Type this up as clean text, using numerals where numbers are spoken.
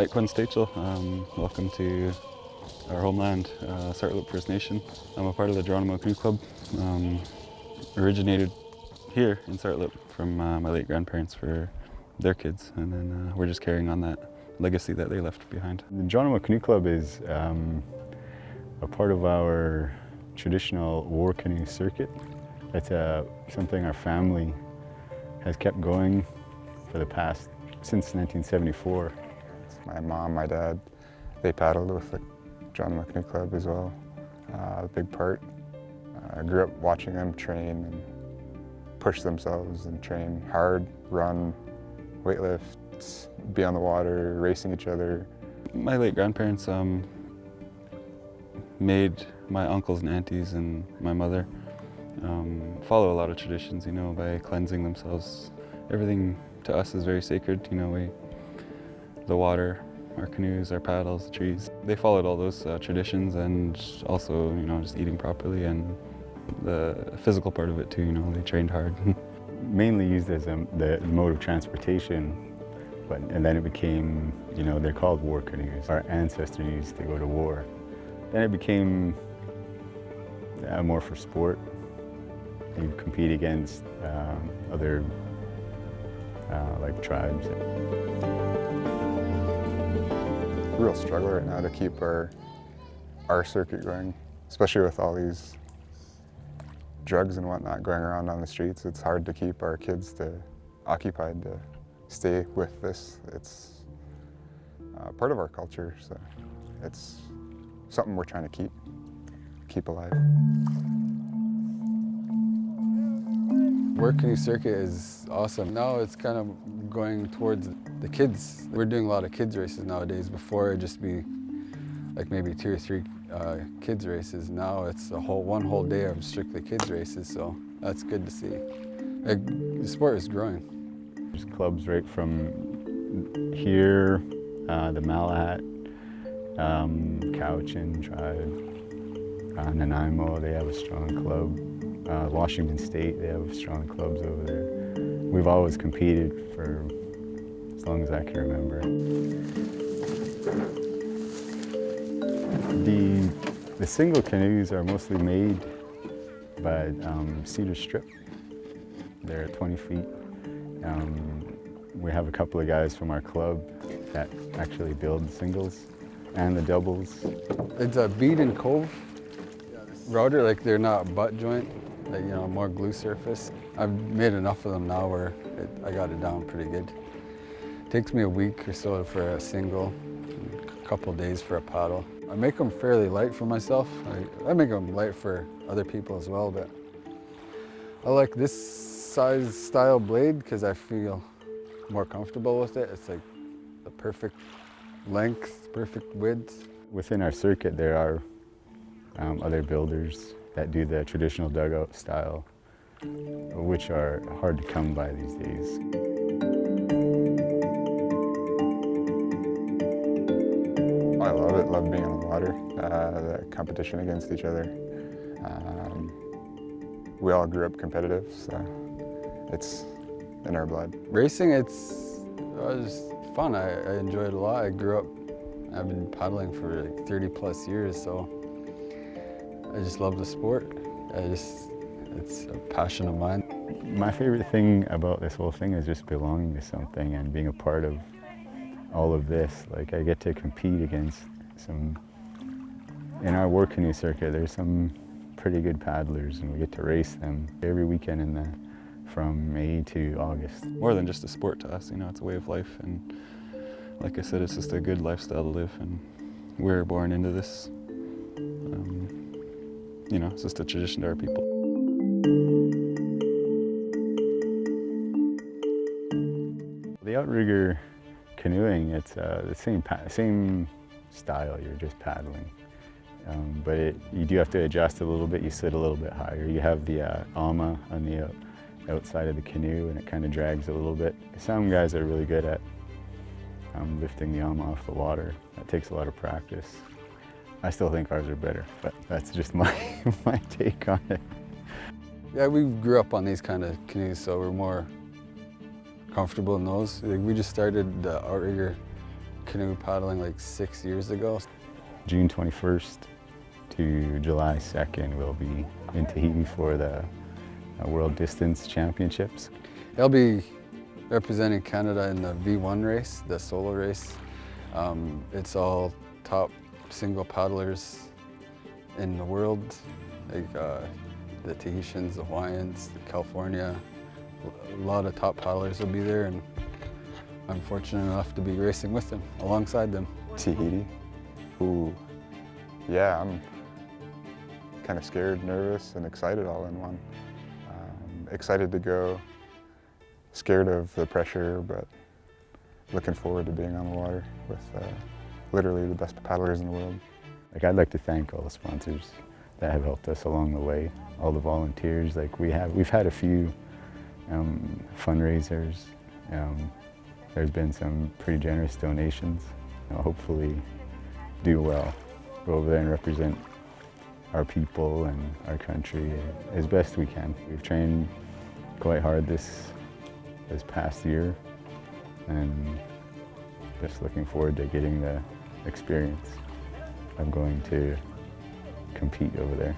Welcome to our homeland, Tsartlip First Nation. I'm a part of the Geronimo Canoe Club. Originated here in Tsartlip from my late grandparents for their kids, and then we're just carrying on that legacy that they left behind. The Geronimo Canoe Club is a part of our traditional war canoe circuit. It's something our family has kept going for the past, since 1974. My mom, my dad, they paddled with the Geronimo Canoe Club as well, a big part. I grew up watching them train and push themselves and train hard, run, weightlift, be on the water, racing each other. My late grandparents made my uncles and aunties and my mother follow a lot of traditions, by cleansing themselves. Everything to us is very sacred, the water, our canoes, our paddles, the trees. They followed all those traditions, and also, just eating properly and the physical part of it too, they trained hard. Mainly used as the mode of transportation, and then it became, they're called war canoes. Our ancestors used to go to war. Then it became more for sport. You compete against other like tribes. Real struggle right now to keep our circuit going, especially with all these drugs and whatnot going around on the streets. It's hard to keep our kids occupied to stay with this. It's part of our culture, so it's something we're trying to keep alive. War canoe circuit is awesome. Now it's kind of going towards the kids. We're doing a lot of kids races nowadays. Before it'd just be like maybe 2 or 3 kids races. Now it's one whole day of strictly kids races, so that's good to see. The sport is growing. There's clubs right from here, the Malahat, Cowichan tribe, Nanaimo, they have a strong club. Washington State, they have strong clubs over there. We've always competed for as long as I can remember. The single canoes are mostly made by cedar strip. They're 20 feet. We have a couple of guys from our club that actually build the singles and the doubles. It's a bead and cove router, like they're not butt joint, like, more glue surface. I've made enough of them now where I got it down pretty good. It takes me a week or so for a single, a couple days for a paddle. I make them fairly light for myself. I make them light for other people as well, but I like this size style blade because I feel more comfortable with it. It's like the perfect length, perfect width. Within our circuit there are other builders that do the traditional dugout style, which are hard to come by these days. I love it, love being on the water, the competition against each other. We all grew up competitive, so it's in our blood. Racing, it's fun. I enjoy it a lot. I've been paddling for like 30 plus years, so I just love the sport. It's a passion of mine. My favorite thing about this whole thing is just belonging to something and being a part of all of this. Like, I get to compete against in our war canoe circuit, there's some pretty good paddlers, and we get to race them every weekend from May to August. More than just a sport to us, it's a way of life, and like I said, it's just a good lifestyle to live, and we're born into this. It's just a tradition to our people. The outrigger canoeing, it's the same style, you're just paddling. But you do have to adjust a little bit, you sit a little bit higher. You have the ama on the outside of the canoe, and it kind of drags a little bit. Some guys are really good at lifting the ama off the water. That takes a lot of practice. I still think ours are better, but that's just my take on it. Yeah, we grew up on these kind of canoes, so we're more comfortable in those. Like, we just started the outrigger canoe paddling like 6 years ago. June 21st to July 2nd, we'll be in Tahiti for the World Distance Championships. I'll be representing Canada in the V1 race, the solo race. It's all top single paddlers in the world, like the Tahitians, the Hawaiians, California. A lot of top paddlers will be there, and I'm fortunate enough to be racing with them, alongside them. Tahiti. Ooh, yeah, I'm kind of scared, nervous, and excited all in one. Excited to go, scared of the pressure, but looking forward to being on the water with literally the best paddlers in the world. Like, I'd like to thank all the sponsors that have helped us along the way, all the volunteers. Like, we've had a few fundraisers. There's been some pretty generous donations. Hopefully do well, go over there and represent our people and our country as best we can. We've trained quite hard this past year, and just looking forward to getting the experience of going to compete over there.